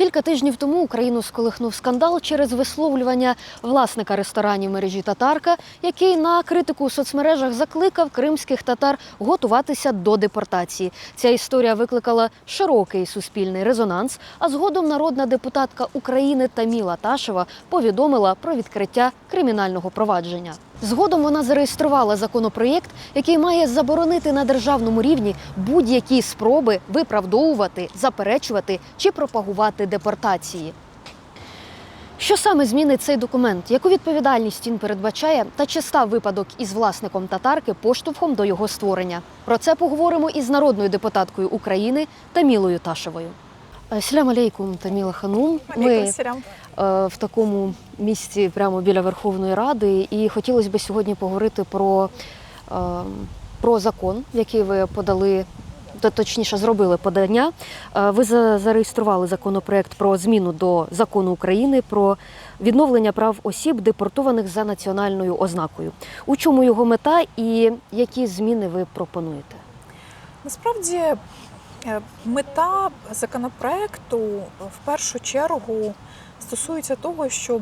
Кілька тижнів тому Україну сколихнув скандал через висловлювання власника ресторанів мережі «Татарка», який на критику у соцмережах закликав кримських татар готуватися до депортації. Ця історія викликала широкий суспільний резонанс, а згодом народна депутатка України Таміла Ташева повідомила про відкриття кримінального провадження. Згодом вона зареєструвала законопроєкт, який має заборонити на державному рівні будь-які спроби виправдовувати, заперечувати чи пропагувати депортації. Що саме змінить цей документ? Яку відповідальність він передбачає? Та чи став випадок із власником «Татарки» поштовхом до його створення? Про це поговоримо із народною депутаткою України Тамілою Ташевою. Селям алейкум, Таміла Ханум. Ми в такому місці прямо біля Верховної Ради, і хотілося б сьогодні поговорити про закон, який ви подали, точніше зробили подання. Ви зареєстрували законопроект про зміну до закону України про відновлення прав осіб, депортованих за національною ознакою. У чому його мета і які зміни ви пропонуєте? Насправді, мета законопроекту в першу чергу стосується того, щоб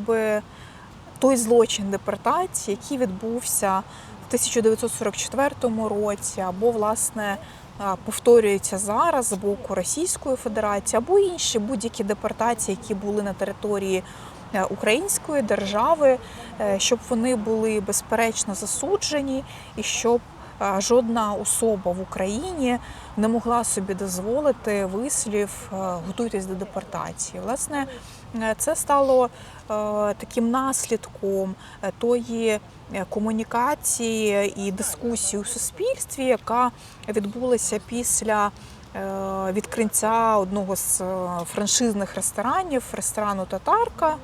той злочин депортації, який відбувся в 1944 році, або, власне, повторюється зараз з боку Російської Федерації, або інші будь-які депортації, які були на території Української держави, щоб вони були безперечно засуджені і щоб жодна особа в Україні не могла собі дозволити вислів «готуйтесь до депортації». Власне, це стало таким наслідком тої комунікації і дискусії у суспільстві, яка відбулася після відкриття одного з франшизних ресторанів, ресторану «Татарка»,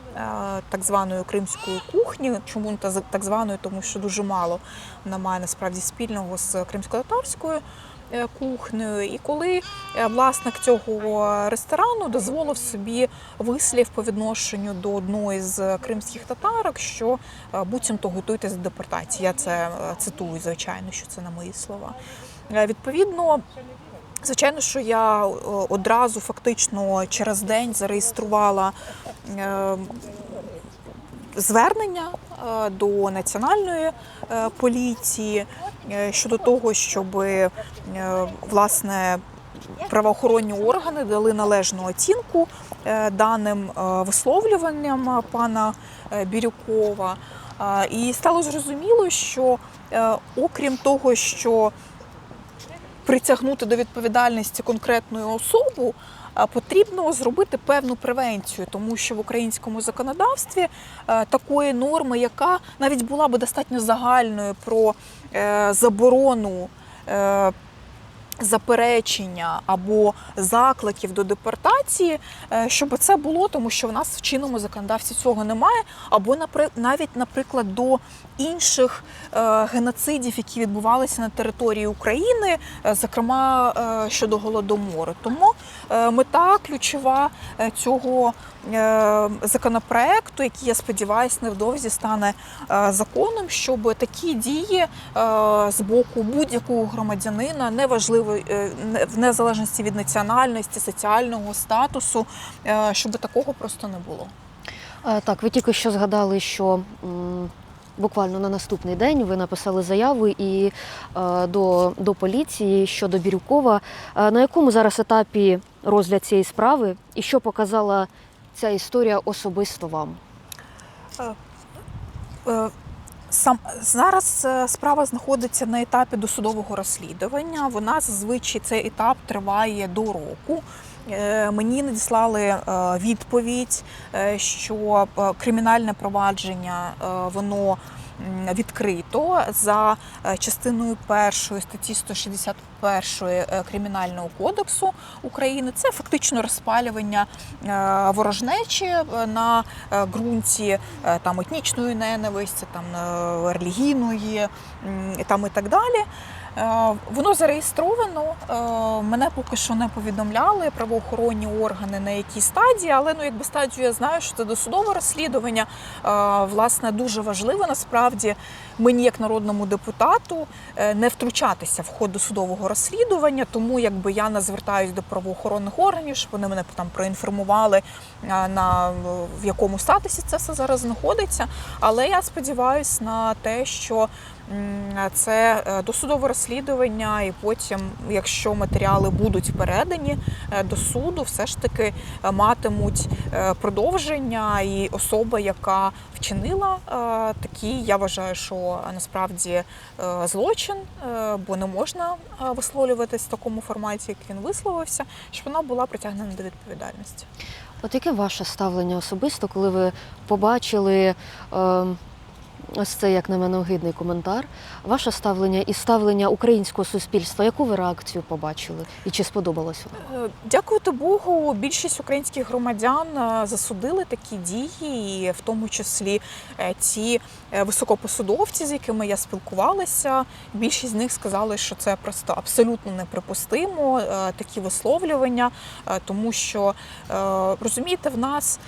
так званої кримської кухні. Чому так званої? Тому що дуже мало вона має насправді спільного з кримсько-татарською кухнею. І коли власник цього ресторану дозволив собі вислів по відношенню до одної з кримських татарок, що буцімто готуйтесь до депортації. Я це цитую, звичайно, що це не мої слова. Відповідно, звичайно, що я одразу фактично через день зареєструвала звернення до Національної поліції щодо того, щоб, власне, правоохоронні органи дали належну оцінку даним висловлюванням пана Бірюкова. І стало зрозуміло, що окрім того, що притягнути до відповідальності конкретну особу, потрібно зробити певну превенцію, тому що в українському законодавстві такої норми, яка навіть була би достатньо загальною про заборону заперечення або закликів до депортації, щоб це було, тому що в нас в чинному законодавстві цього немає, або навіть, наприклад, до інших геноцидів, які відбувалися на території України, зокрема щодо Голодомору. Тому мета ключова цього законопроекту, який, я сподіваюся, невдовзі стане законом, щоб такі дії з боку будь-якого громадянина, неважливо, в незалежності від національності, соціального статусу, щоб такого просто не було. Так, ви тільки що згадали, що буквально на наступний день ви написали заяву і до поліції щодо Бірюкова. На якому зараз етапі розгляд цієї справи і що показала ця історія особисто вам? Зараз справа знаходиться на етапі досудового розслідування. Вона зазвичай, цей етап триває до року. Мені надіслали відповідь, що кримінальне провадження, воно відкрито за частиною 1 статті 161 Кримінального кодексу України. Це фактично розпалювання ворожнечі на ґрунті етнічної ненависті, релігійної і так далі. Воно зареєстровано, мене поки що не повідомляли правоохоронні органи на якій стадії, але якби стадію я знаю, що це досудове розслідування. Власне, дуже важливо насправді мені як народному депутату не втручатися в ход досудового розслідування, тому якби я не звертаюсь до правоохоронних органів, щоб вони мене там проінформували, в якому статусі це все зараз знаходиться. Але я сподіваюся на те, що це досудове розслідування, і потім, якщо матеріали будуть передані до суду, все ж таки матимуть продовження, і особа, яка вчинила такий, я вважаю, що насправді злочин, бо не можна висловлюватись в такому форматі, як він висловився, щоб вона була притягнена до відповідальності. От яке ваше ставлення особисто, коли ви побачили ось це, як на мене, огидний коментар, ваше ставлення і ставлення українського суспільства, яку ви реакцію побачили і чи сподобалося вам? Дякувати Богу, більшість українських громадян засудили такі дії, і в тому числі ті високопосадовці, з якими я спілкувалася. Більшість з них сказали, що це просто абсолютно неприпустимо, такі висловлювання, тому що, розумієте, в нас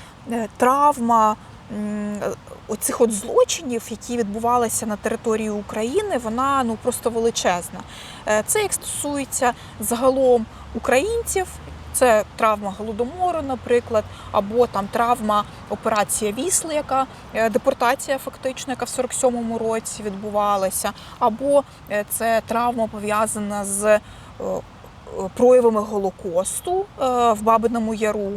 травма оцих злочинів, які відбувалися на території України, вона просто величезна. Це як стосується загалом українців, це травма Голодомору, наприклад, або там травма операція Вісла, яка депортація фактично, яка в 47-му році відбувалася, або це травма пов'язана з проявами Голокосту в Бабиному Яру,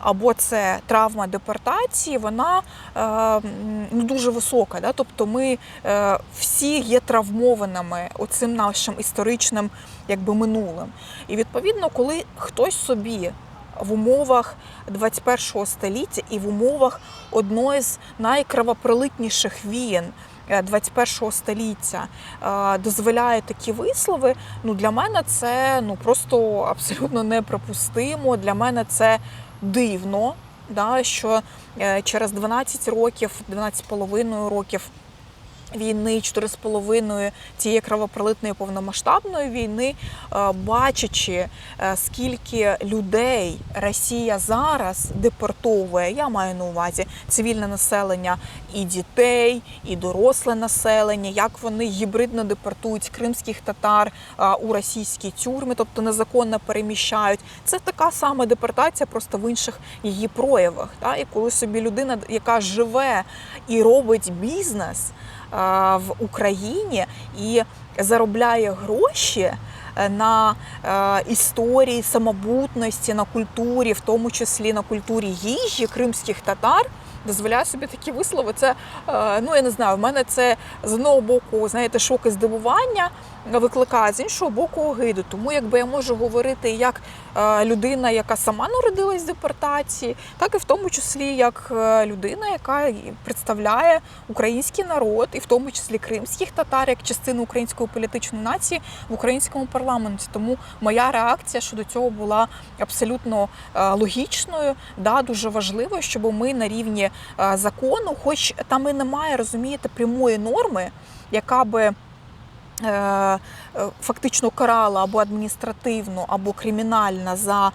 або це травма депортації, вона дуже висока. Да? Тобто ми всі є травмованими оцим нашим історичним минулим. І відповідно, коли хтось собі в умовах 21-го століття і в умовах одної з найкровопролитніших війн 21-го століття дозволяє такі вислови, для мене це просто абсолютно неприпустимо. Для мене це дивно, що через 12 років, 12,5 років війни, 4,5 цієї кровопролитної повномасштабної війни, бачачи, скільки людей Росія зараз депортовує, я маю на увазі цивільне населення, і дітей, і доросле населення, як вони гібридно депортують кримських татар у російські тюрми, тобто незаконно переміщають. Це така сама депортація, просто в інших її проявах. І коли собі людина, яка живе і робить бізнес в Україні і заробляє гроші на історії самобутності, на культурі, в тому числі на культурі їжі кримських татар, дозволяє собі такі вислови. Це, я не знаю, в мене це з одного боку, шок і здивування викликає, з іншого боку огиду. Тому я можу говорити як людина, яка сама народилась в депортації, так і в тому числі як людина, яка представляє український народ, і в тому числі кримських татар, як частину української політичної нації в українському парламенті. Тому моя реакція щодо цього була абсолютно логічною. Дуже важливо, щоб ми на рівні закону, хоч там і немає, розумієте, прямої норми, яка би фактично карала або адміністративно, або кримінально за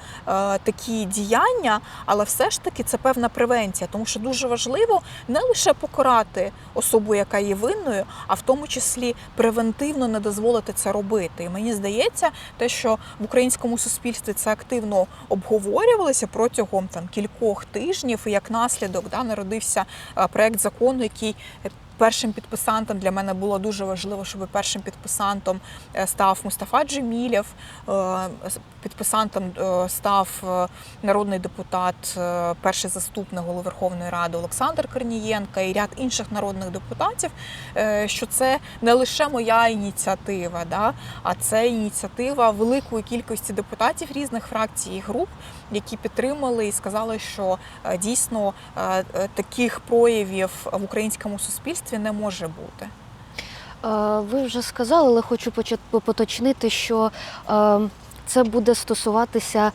такі діяння, але все ж таки це певна превенція, тому що дуже важливо не лише покарати особу, яка є винною, а в тому числі превентивно не дозволити це робити. І мені здається, те, що в українському суспільстві це активно обговорювалося протягом кількох тижнів, і як наслідок народився проект закону, який першим підписантом, для мене було дуже важливо, щоб першим підписантом став Мустафа Джемілєв, підписантом став народний депутат, перший заступник Голови Верховної Ради Олександр Корнієнко і ряд інших народних депутатів, що це не лише моя ініціатива, а це ініціатива великої кількості депутатів різних фракцій і груп, які підтримали і сказали, що дійсно таких проявів в українському суспільстві не може бути. Ви вже сказали, але хочу поточнити, що це буде стосуватися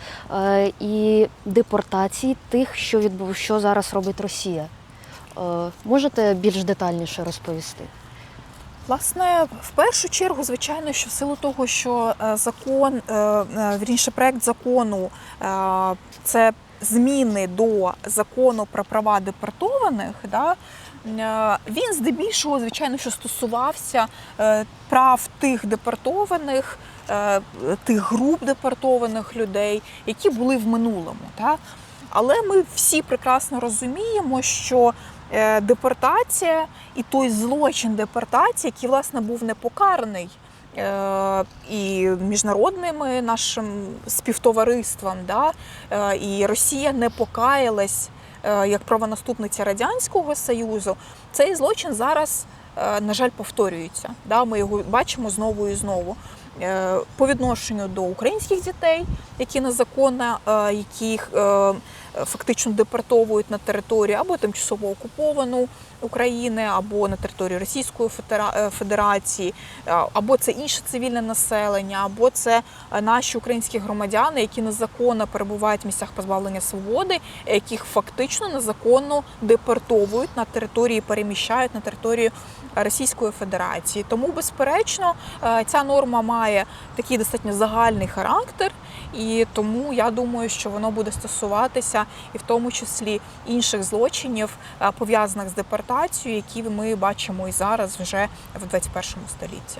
і депортації тих, що зараз робить Росія. Можете більш детальніше розповісти? Власне, в першу чергу, звичайно, що в силу того, що проект закону це зміни до закону про права депортованих, да, він здебільшого, звичайно, що стосувався прав тих депортованих, тих груп депортованих людей, які були в минулому. Да. Але ми всі прекрасно розуміємо, що депортація і той злочин депортації, який, власне, був непокараний і міжнародним нашим співтовариством, да, і Росія не покаялась як правонаступниця Радянського Союзу, цей злочин зараз, на жаль, повторюється. Да, ми його бачимо знову і знову. По відношенню до українських дітей, які незаконно, яких фактично депортовують на територію або тимчасово окуповану України, або на територію Російської Федерації, або це інше цивільне населення, або це наші українські громадяни, які незаконно перебувають в місцях позбавлення свободи, яких фактично незаконно депортовують на території, переміщають на територію Російської Федерації. Тому, безперечно, ця норма має такий достатньо загальний характер, і тому я думаю, що воно буде стосуватися і в тому числі інших злочинів, пов'язаних з депортацією, які ми бачимо і зараз вже в 21 столітті.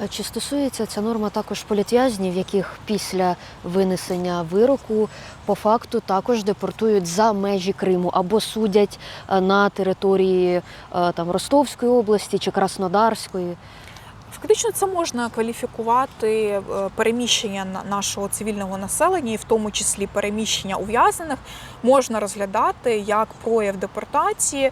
Чи стосується ця норма також політв'язнів, яких після винесення вироку по факту також депортують за межі Криму або судять на території Ростовської області чи Краснодарської? Фактично це можна кваліфікувати переміщення нашого цивільного населення, і в тому числі переміщення ув'язнених, можна розглядати як прояв депортації.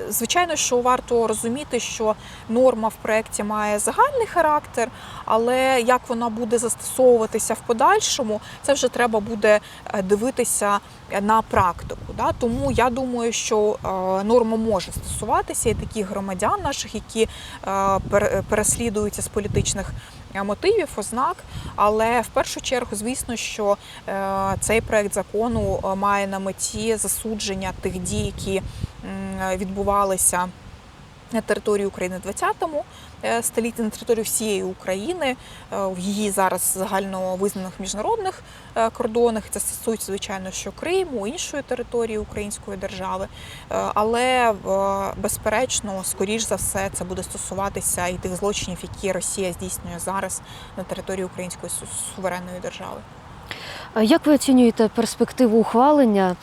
Звичайно, що варто розуміти, що норма в проєкті має загальний характер, але як вона буде застосовуватися в подальшому, це вже треба буде дивитися на практику. Да? Тому я думаю, що норма може стосуватися і таких громадян наших, які переслідуються з політичних мотивів, ознак, але в першу чергу, звісно, що цей проект закону має на меті засудження тих дій, які відбувалися на території України в 20-му столітті, на території всієї України, в її зараз загально визнаних міжнародних кордонах. Це стосується, звичайно, що Криму, іншої території Української держави. Але, безперечно, скоріш за все, це буде стосуватися і тих злочинів, які Росія здійснює зараз на території Української суверенної держави. Як ви оцінюєте перспективу ухвалення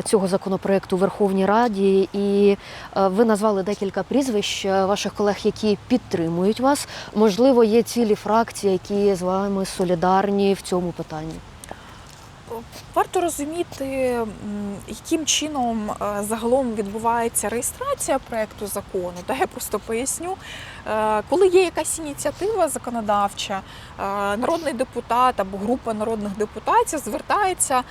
цього законопроекту у Верховній Раді? І ви назвали декілька прізвищ ваших колег, які підтримують вас. Можливо, є цілі фракції, які з вами солідарні в цьому питанні? Варто розуміти, яким чином загалом відбувається реєстрація проєкту закону. Я просто поясню. Коли є якась ініціатива законодавча, народний депутат або група народних депутатів звертається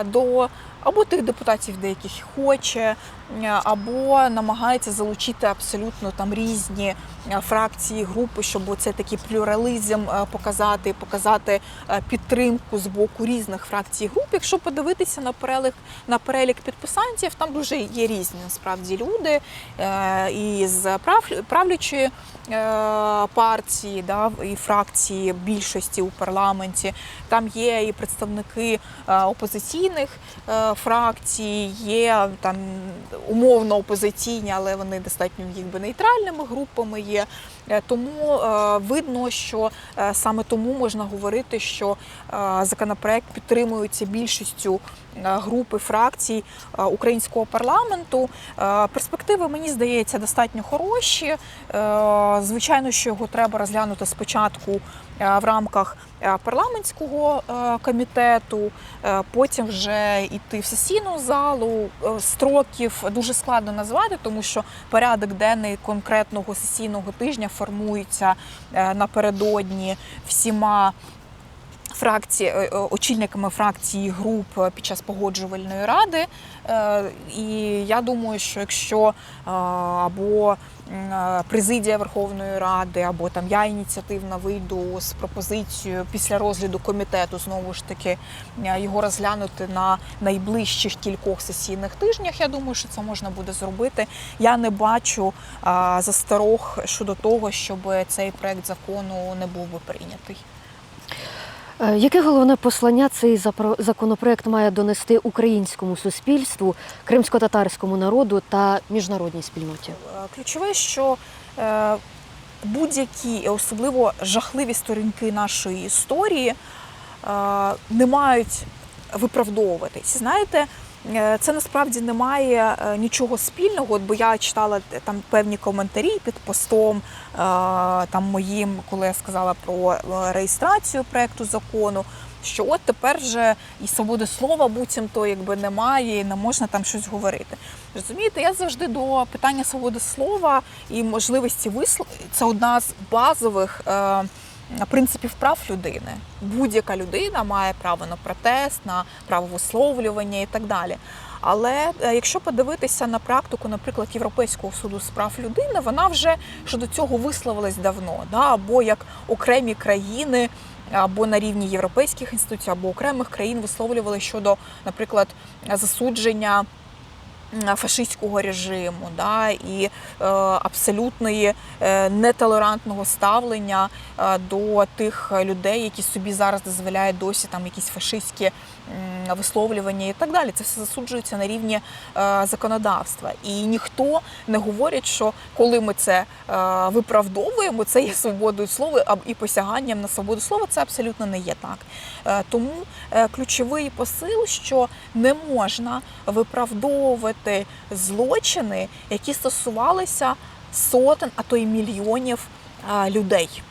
до або тих депутатів, деяких хоче, або намагається залучити абсолютно там різні фракції, групи, щоб оце такий плюралізм показати підтримку з боку різних фракцій груп. Якщо подивитися на перелік підписантів, там дуже є різні насправді люди і з правлячої партії, да, і фракції більшості у парламенті. Там є і представники опозиційних фракцій, є там умовно опозиційні, але вони достатньо нейтральними групами є. Тому видно, що саме тому можна говорити, що законопроект підтримується більшістю групи фракцій українського парламенту. Перспективи, мені здається, достатньо хороші. Звичайно, що його треба розглянути спочатку в рамках парламентського комітету, потім вже йти в сесійну залу. Строків дуже складно назвати, тому що порядок денний конкретного сесійного тижня формується напередодні всіма очільниками фракцій і груп під час погоджувальної ради. І я думаю, що якщо або президія Верховної Ради, або там я ініціативно вийду з пропозицією після розгляду комітету, знову ж таки, його розглянути на найближчих кількох сесійних тижнях, я думаю, що це можна буде зробити. Я не бачу засторог щодо того, щоб цей проект закону не був би прийнятий. Яке головне послання цей законопроект має донести українському суспільству, кримсько-татарському народу та міжнародній спільноті? Ключове, що будь-які, особливо жахливі сторінки нашої історії, не мають виправдовуватись. Знаєте, це насправді не має нічого спільного, бо я читала там певні коментарі під постом там моїм, коли я сказала про реєстрацію проекту закону, що от тепер вже і свободи слова буцімто якби немає, і не можна там щось говорити. Розумієте, я завжди до питання свободи слова і можливості висловити, це одна з базових принципів прав людини. Будь-яка людина має право на протест, на право висловлювання і так далі. Але якщо подивитися на практику, наприклад, Європейського суду з прав людини, вона вже щодо цього висловилась давно, або як окремі країни, або на рівні європейських інституцій, або окремих країн висловлювали щодо, наприклад, засудження фашистського режиму, і абсолютної нетолерантного ставлення до тих людей, які собі зараз дозволяють досі там якісь фашистські висловлювання і так далі. Це все засуджується на рівні законодавства. І ніхто не говорить, що коли ми це виправдовуємо, це є свободою слова і посяганням на свободу слова, це абсолютно не є так. Тому ключовий посил, що не можна виправдовувати злочини, які стосувалися сотень, а то й мільйонів людей.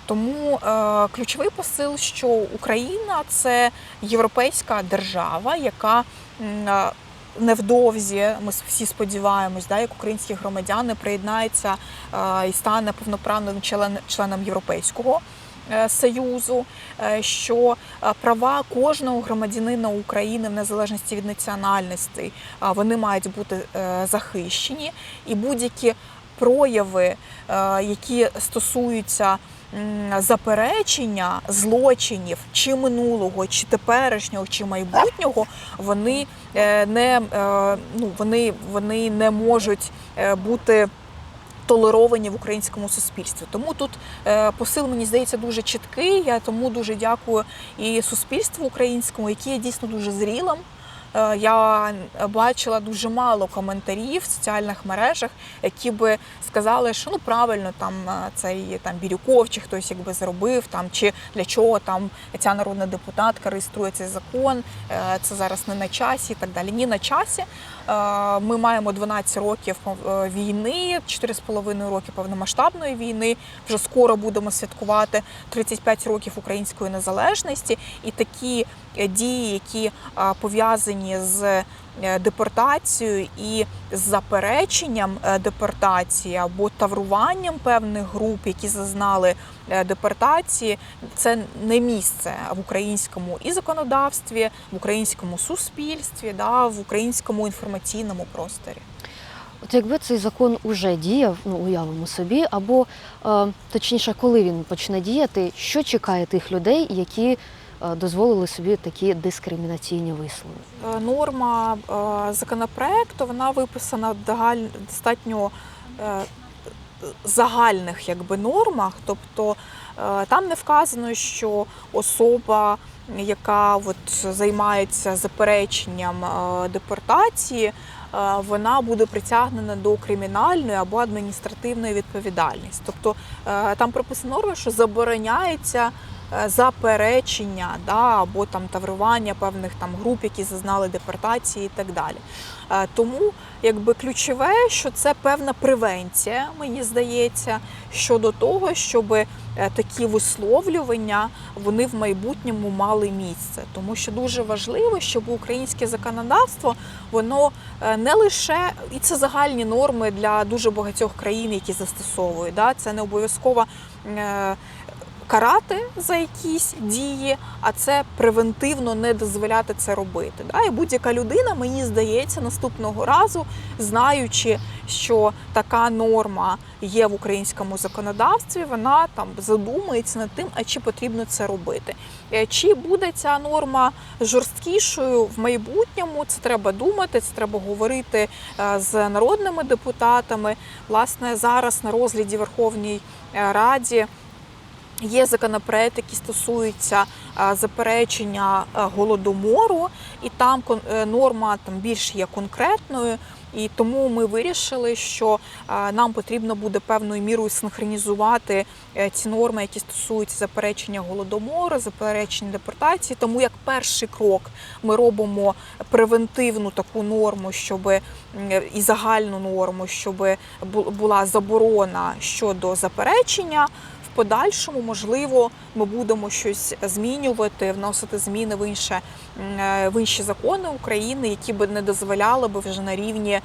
Тому ключовий посил, що Україна – це європейська держава, яка невдовзі, ми всі сподіваємось, як українські громадяни, приєднається і стане повноправним членом Європейського Союзу, що права кожного громадянина України в незалежності від національності, вони мають бути захищені, і будь-які прояви, які стосуються заперечення злочинів чи минулого, чи теперішнього, чи майбутнього, вони не можуть бути толеровані в українському суспільстві. Тому тут посил, мені здається, дуже чіткий. Я тому дуже дякую і суспільству українському, яке є дійсно дуже зрілим. Я бачила дуже мало коментарів в соціальних мережах, які би сказали, що правильно цей Бирюков чи хтось зробив, чи для чого ця народна депутатка реєструє цей закон, це зараз не на часі і так далі. Ні, на часі. Ми маємо 12 років війни, 4,5 роки повномасштабної війни, вже скоро будемо святкувати 35 років української незалежності, і такі дії, які пов'язані з депортацією і з запереченням депортації або тавруванням певних груп, які зазнали депортації, це не місце в українському і законодавстві, в українському суспільстві, в українському інформаційному просторі. От якби цей закон уже діяв, уявимо собі, або точніше, коли він почне діяти, що чекає тих людей, які дозволили собі такі дискримінаційні вислови? Норма законопроекту, вона виписана в достатньо загальних нормах, тобто там не вказано, що особа, яка займається запереченням депортації, вона буде притягнена до кримінальної або адміністративної відповідальності. Тобто там прописана норма, що забороняється заперечення, або таврування певних груп, які зазнали депортації і так далі. Тому ключове, що це певна превенція, мені здається, щодо того, щоб такі висловлювання, вони в майбутньому мали місце. Тому що дуже важливо, щоб українське законодавство, воно не лише, і це загальні норми для дуже багатьох країн, які застосовують, це не обов'язково карати за якісь дії, а це превентивно не дозволяти це робити. І будь-яка людина, мені здається, наступного разу, знаючи, що така норма є в українському законодавстві, вона там задумається над тим, а чи потрібно це робити. Чи буде ця норма жорсткішою в майбутньому, це треба думати, це треба говорити з народними депутатами. Власне, зараз на розгляді Верховній Раді є законопроект, який стосується заперечення голодомору, і там норма більш є конкретною. І тому ми вирішили, що нам потрібно буде певною мірою синхронізувати ці норми, які стосуються заперечення голодомору, заперечення депортації. Тому як перший крок ми робимо превентивну таку норму, і загальну норму, щоб була заборона щодо заперечення. В подальшому, можливо, ми будемо щось змінювати, вносити зміни в інші закони України, які б не дозволяли б вже на рівні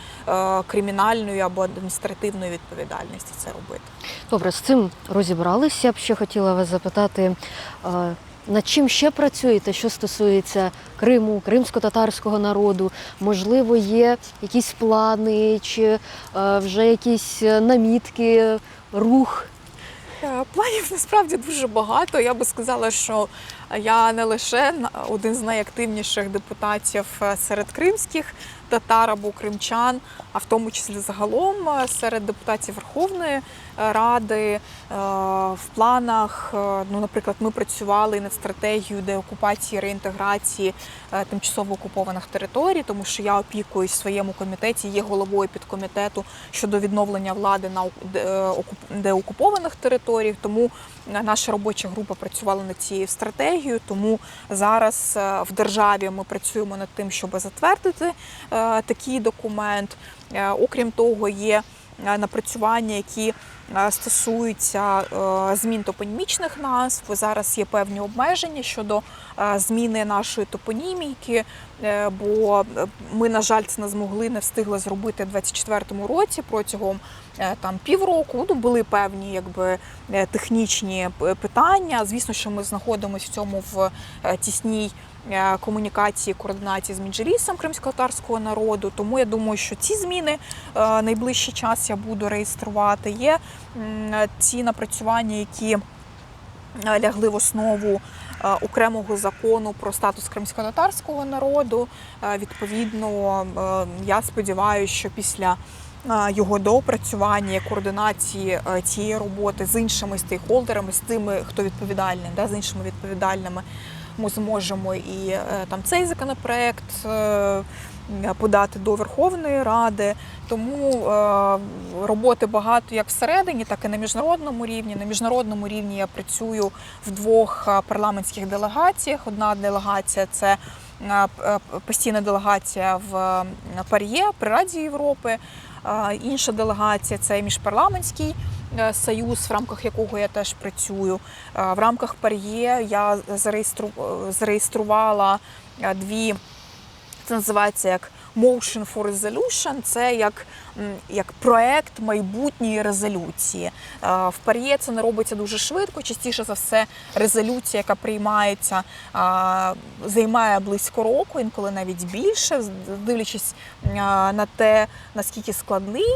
кримінальної або адміністративної відповідальності це робити. Добре, з цим розібралися. Я б ще хотіла вас запитати, над чим ще працюєте, що стосується Криму, кримсько-татарського народу? Можливо, є якісь плани чи вже якісь намітки, рух? Планів насправді дуже багато. Я би сказала, що я не лише один з найактивніших депутатів серед кримських татар або кримчан, а в тому числі загалом серед депутатів Верховної Ради. В планах, наприклад, ми працювали над стратегією деокупації, реінтеграції тимчасово окупованих територій, тому що я опікуюсь в своєму комітеті, є головою підкомітету щодо відновлення влади на деокупованих територіях, тому наша робоча група працювала над цією стратегією, тому зараз в державі ми працюємо над тим, щоб затвердити такий документ. Окрім того, є напрацювання, які стосуються змін топонімічних назв. Зараз є певні обмеження щодо зміни нашої топоніміки, бо ми, на жаль, це не встигли зробити в 2024 році протягом півроку. Були певні технічні питання. Звісно, що ми знаходимося в цьому в тісній комунікації, координації з Меджлісом кримсько-татарського народу. Тому я думаю, що ці зміни найближчий час я буду реєструвати. Є ці напрацювання, які лягли в основу окремого закону про статус кримсько-татарського народу. Відповідно, я сподіваюся, що після його доопрацювання, координації цієї роботи з іншими стейкхолдерами, з тими, хто відповідальний, з іншими відповідальними, ми зможемо і цей законопроект подати до Верховної Ради. Тому роботи багато як всередині, так і на міжнародному рівні. На міжнародному рівні я працюю в двох парламентських делегаціях. Одна делегація – це постійна делегація в ПАРЄ, при Раді Європи. Інша делегація – це міжпарламентський союз, в рамках якого я теж працюю. В рамках ПАРЄ я зареєструвала дві, це називається як Motion for Resolution, це як проект майбутньої резолюції. В ПАРЄ це не робиться дуже швидко, частіше за все резолюція, яка приймається, займає близько року, інколи навіть більше, дивлячись на те, наскільки складний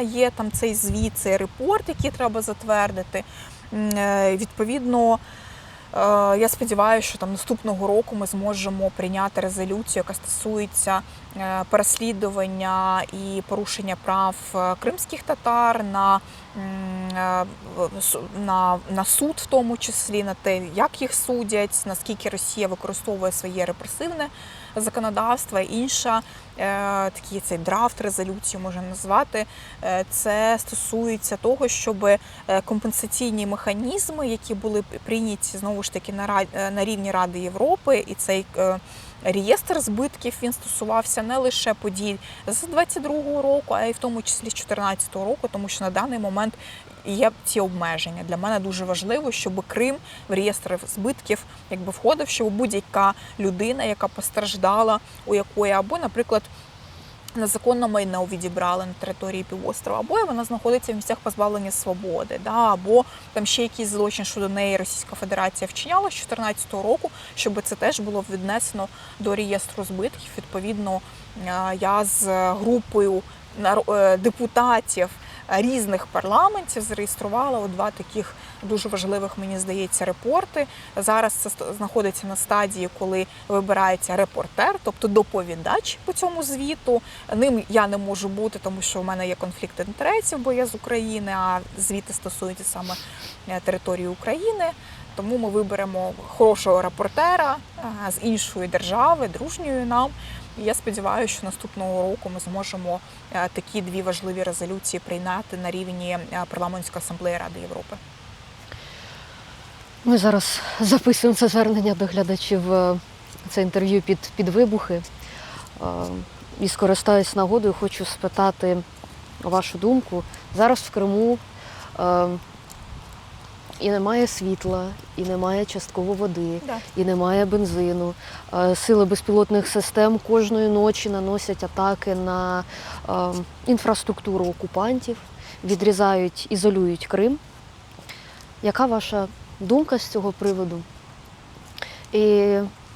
є цей звіт, цей репорт, який треба затвердити. Відповідно, я сподіваюся, що наступного року ми зможемо прийняти резолюцію, яка стосується переслідування і порушення прав кримських татар на суд, в тому числі, на те, як їх судять, наскільки Росія використовує своє репресивне законодавство. Інша, цей драфт резолюції можна назвати, це стосується того, щоб компенсаційні механізми, які були прийняті, знову ж таки, на рівні Ради Європи, і цей реєстр збитків, він стосувався не лише подій з 22-го року, а й в тому числі з 14-го року, тому що на даний момент є ці обмеження. Для мене дуже важливо, щоб Крим в реєстр збитків входив, щоб будь-яка людина, яка постраждала, у якої або, наприклад, незаконно майно відібрали на території півострова, або вона знаходиться в місцях позбавлення свободи, да, або там ще якийсь злочин щодо неї Російська Федерація вчиняла з 2014 року, щоб це теж було віднесено до реєстру збитків. Відповідно, я з групою депутатів різних парламентів зареєструвала 2 таких дуже важливих, мені здається, репорти. Зараз це знаходиться на стадії, коли вибирається репортер, тобто доповідач по цьому звіту. Ним я не можу бути, тому що в мене є конфлікт інтересів, бо я з України, а звіти стосуються саме території України. Тому ми виберемо хорошого репортера з іншої держави, дружньої нам. І я сподіваюся, що наступного року ми зможемо такі 2 важливі резолюції прийняти на рівні Парламентської асамблеї Ради Європи. Ми зараз записуємо це звернення до глядачів, це інтерв'ю під вибухи. І скористаюсь нагодою, хочу спитати вашу думку. Зараз в Криму і немає світла, і немає частково води, і немає бензину. Сили безпілотних систем кожної ночі наносять атаки на інфраструктуру окупантів, відрізають, ізолюють Крим. Яка ваша думка з цього приводу? І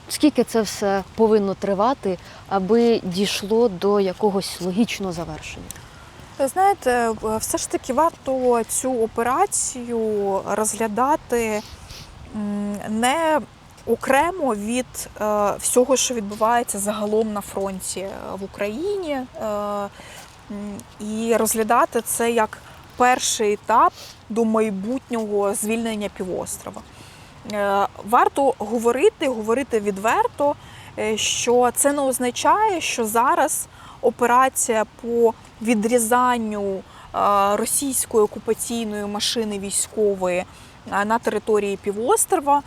скільки це все повинно тривати, аби дійшло до якогось логічного завершення? Знаєте, все ж таки варто цю операцію розглядати не окремо від всього, що відбувається загалом на фронті в Україні, і розглядати це як перший етап до майбутнього звільнення півострова. Варто говорити відверто, що це не означає, що зараз операція по відрізанню російської окупаційної машини військової на території півострова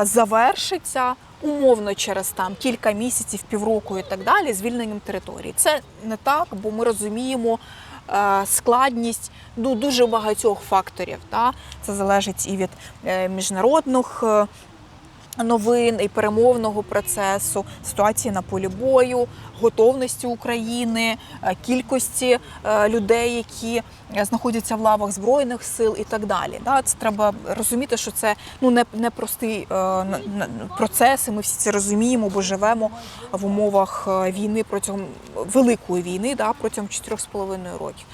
завершиться умовно через кілька місяців, півроку і так далі звільненням території. Це не так, бо ми розуміємо складність дуже багатьох факторів. Це залежить і від міжнародних новин, і перемовного процесу, ситуації на полі бою, готовності України, кількості людей, які знаходяться в лавах Збройних сил і так далі. Це треба розуміти, що це не простий процес, і ми всі це розуміємо, бо живемо в умовах війни протягом великої війни, протягом 4,5 років.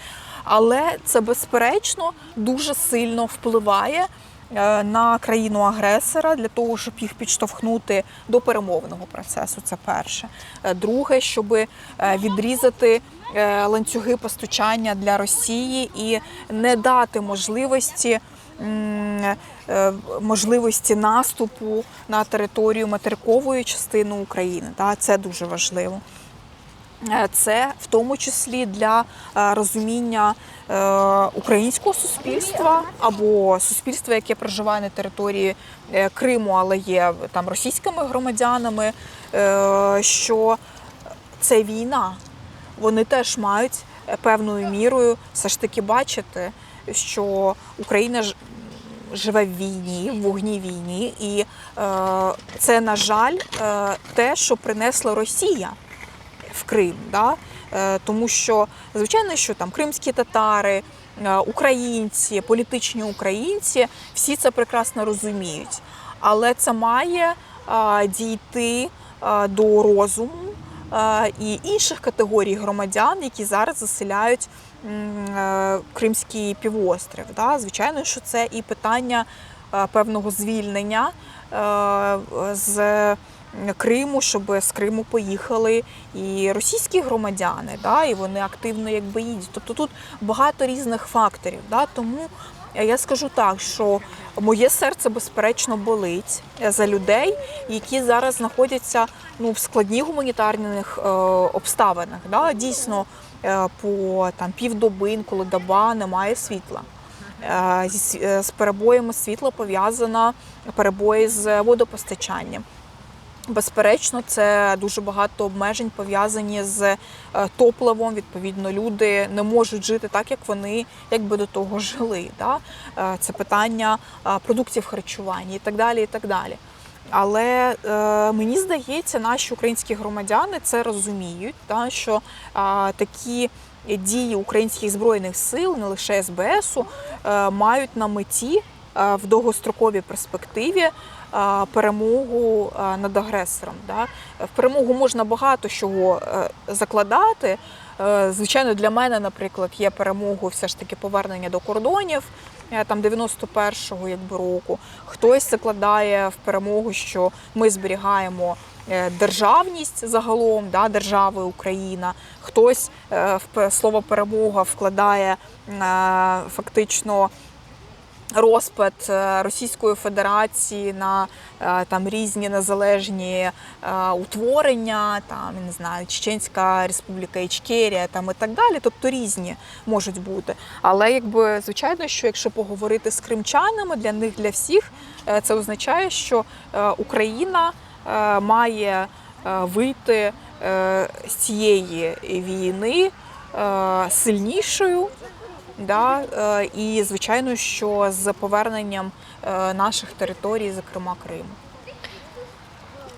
Але це, безперечно, дуже сильно впливає на країну-агресора для того, щоб їх підштовхнути до перемовного процесу. Це перше. Друге, щоб відрізати ланцюги постачання для Росії і не дати можливості наступу на територію материкової частини України. Це дуже важливо. Це в тому числі для розуміння українського суспільства або суспільства, яке проживає на території Криму, але є там російськими громадянами, що це війна. Вони теж мають певною мірою все ж таки бачити, що Україна живе в війні, в вогні війні, і це, на жаль, те, що принесла Росія в Крим, тому що, звичайно, що там кримські татари, українці, політичні українці, всі це прекрасно розуміють. Але це має дійти до розуму і інших категорій громадян, які зараз заселяють Кримський півострів. Звичайно, що це і питання певного звільнення з Криму, щоб з Криму поїхали і російські громадяни, і вони активно їдуть. Тобто тут багато різних факторів. Тому я скажу так, що моє серце, безперечно, болить за людей, які зараз знаходяться в складних гуманітарних обставинах. Дійсно, по півдоби, інколи доба немає світла. З перебоями світла пов'язано перебої з водопостачанням. Безперечно, це дуже багато обмежень пов'язані з топливом. Відповідно, люди не можуть жити так, як вони якби до того жили. Це питання продуктів харчування і так далі, і так далі. Але мені здається, наші українські громадяни це розуміють, що такі дії українських збройних сил, не лише СБСу, мають на меті в довгостроковій перспективі перемогу над агресором. В перемогу можна багато чого закладати. Звичайно, для мене, наприклад, є перемогою все ж таки повернення до кордонів там 91-го року. Хтось закладає в перемогу, що ми зберігаємо державність загалом, держави Україна. Хтось в слово перемога вкладає фактично розпад Російської Федерації на там різні незалежні утворення, там, не знаю, Чеченська Республіка Ічкерія там і так далі, тобто різні можуть бути. Але звичайно, що якщо поговорити з кримчанами, для них, для всіх, це означає, що Україна має вийти з цієї війни сильнішою. І, звичайно, що з поверненням наших територій, зокрема Криму.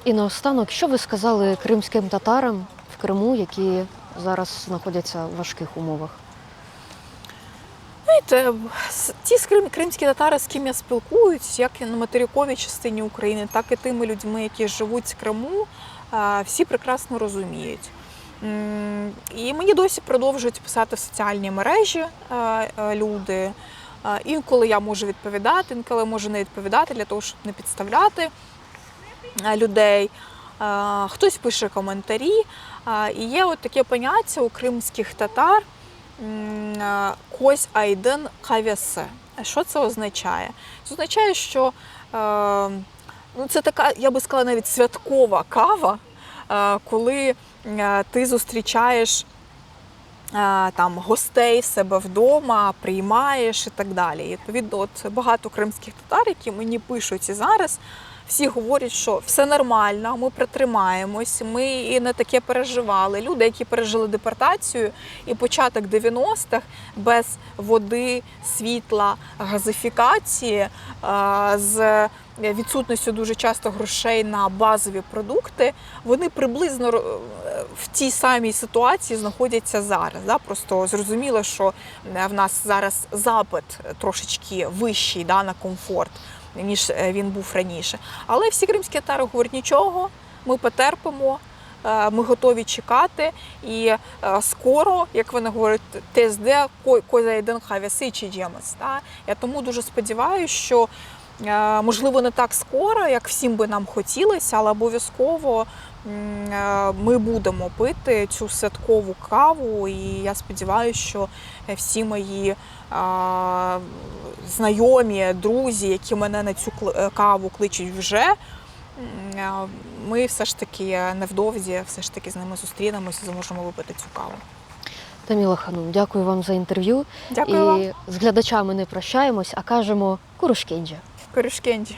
І наостанок, що ви сказали кримським татарам в Криму, які зараз знаходяться в важких умовах? Знаєте, ті кримські татари, з ким я спілкуюсь, як і на материковій частині України, так і тими людьми, які живуть в Криму, всі прекрасно розуміють. І мені досі продовжують писати в соціальні мережі люди. Інколи я можу відповідати, інколи можу не відповідати для того, щоб не підставляти людей. Хтось пише коментарі. І є от таке поняття у кримських татар «кось айден кавясе». Що це означає? Це означає, що це така, я би сказала, навіть святкова кава, коли ти зустрічаєш там гостей в себе вдома, приймаєш і так далі. І, відповідно, от багато кримських татар, які мені пишуть і зараз, всі говорять, що все нормально, ми притримаємось, ми і не таке переживали. Люди, які пережили депортацію і початок 90-х без води, світла, газифікації, з відсутністю дуже часто грошей на базові продукти, вони приблизно в тій самій ситуації знаходяться зараз. Просто зрозуміло, що в нас зараз запит трошечки вищий на комфорт, ніж він був раніше. Але всі кримські татари говорять, нічого, ми потерпимо, ми готові чекати. І скоро, як вони говорять, ТСД козайден хавяси чи джемес. Я тому дуже сподіваюся, що можливо, не так скоро, як всім би нам хотілося, але обов'язково ми будемо пити цю святкову каву. І я сподіваюся, що всі мої знайомі, друзі, які мене на цю каву кличуть вже, ми все ж таки невдовзі все ж таки з ними зустрінемося і зможемо випити цю каву. Таміла Ханум, дякую вам за інтерв'ю. Дякую вам. І з глядачами не прощаємось, а кажемо «Курушкенджі». Курушкенджі.